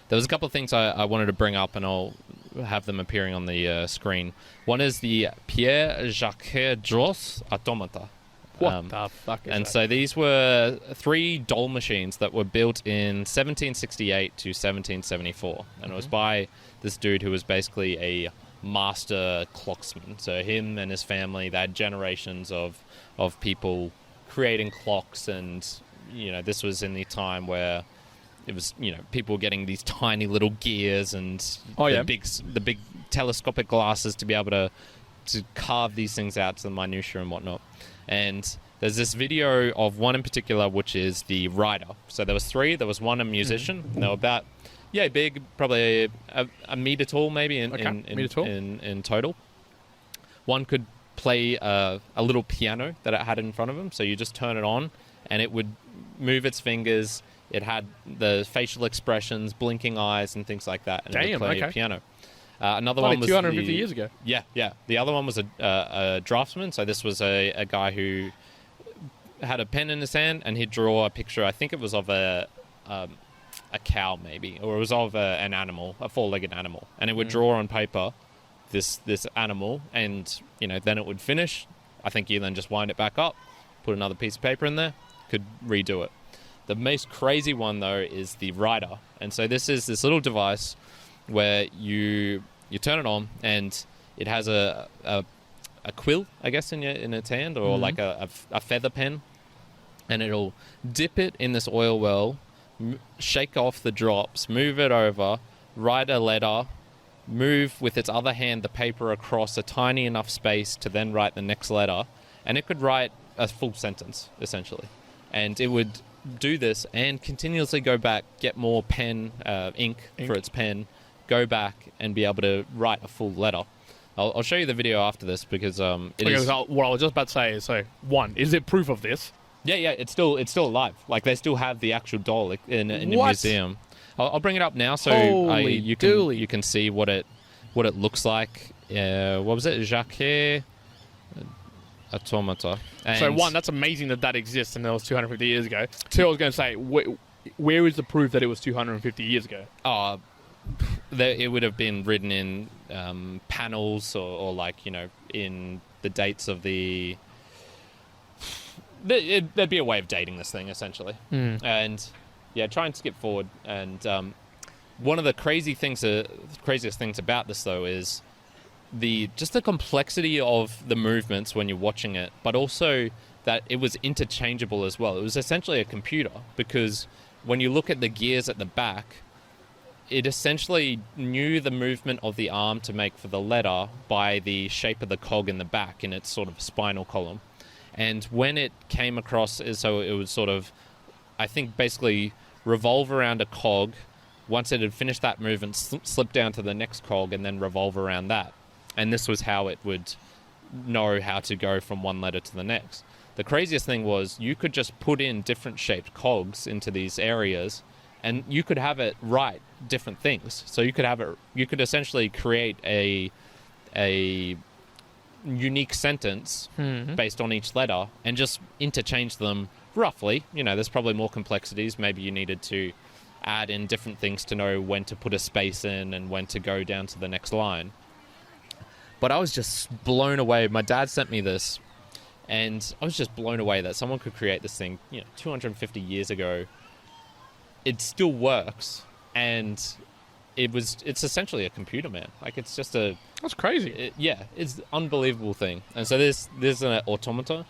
there was a couple of things I wanted to bring up, and I'll have them appearing on the screen. One is the Pierre Jaquet Droz Automata. What the fuck is and that? so these were 3 doll machines that were built in 1768 to 1774. And it was by this dude who was basically a master clocksman. So him and his family, they had generations of people creating clocks. And, this was in the time where it was, people were getting these tiny little gears and the big telescopic glasses to be able to carve these things out to the minutiae and whatnot. And there's this video of one in particular, which is the rider. So there was 3. There was one a musician. And they were about, big, probably a meter tall, maybe in total. One could play a little piano that it had in front of him. So you just turn it on, and it would move its fingers. It had the facial expressions, blinking eyes, and things like that. And it would play a piano. Another one was 250 years ago. Yeah. The other one was a draftsman. So this was a guy who had a pen in his hand, and he'd draw a picture. I think it was of a cow, maybe, or it was of an animal, a 4-legged animal, and it would draw on paper this animal, and then it would finish. I think you then just wind it back up, put another piece of paper in there, could redo it. The most crazy one though is the rider, and so this is this little device where you turn it on, and it has a quill, I guess, in its hand, or like a feather pen, and it'll dip it in this oil well, shake off the drops, move it over, write a letter, move with its other hand the paper across a tiny enough space to then write the next letter, and it could write a full sentence, essentially. And it would do this and continuously go back, get more ink for its pen, go back and be able to write a full letter. I'll show you the video after this because it is... What I was just about to say is, so, 1, is it proof of this? Yeah, it's still alive. Like, they still have the actual doll in a museum. I'll bring it up now so you can see what it looks like. What was it? Jaquet Automata. And so 1, that's amazing that exists and that was 250 years ago. 2, I was going to say, where is the proof that it was 250 years ago? It would have been written in panels or like, in the dates of the... There'd be a way of dating this thing, essentially. And, try and skip forward. And one of the craziest things about this, though, is just the complexity of the movements when you're watching it, but also that it was interchangeable as well. It was essentially a computer, because when you look at the gears at the back, it essentially knew the movement of the arm to make for the letter by the shape of the cog in the back in its sort of spinal column. And when it came across, so it would sort of, I think, basically revolve around a cog. Once it had finished that movement, slip down to the next cog and then revolve around that. And this was how it would know how to go from one letter to the next. The craziest thing was you could just put in different shaped cogs into these areas, and you could have it write different things. So you could essentially create a unique sentence based on each letter and just interchange them roughly. There's probably more complexities. Maybe you needed to add in different things to know when to put a space in and when to go down to the next line. But I was just blown away. My dad sent me this, and I was just blown away that someone could create this thing, 250 years ago. It still works, and it's essentially a computer, man. Like, it's just that's crazy. It's an unbelievable thing. And so there's an automata.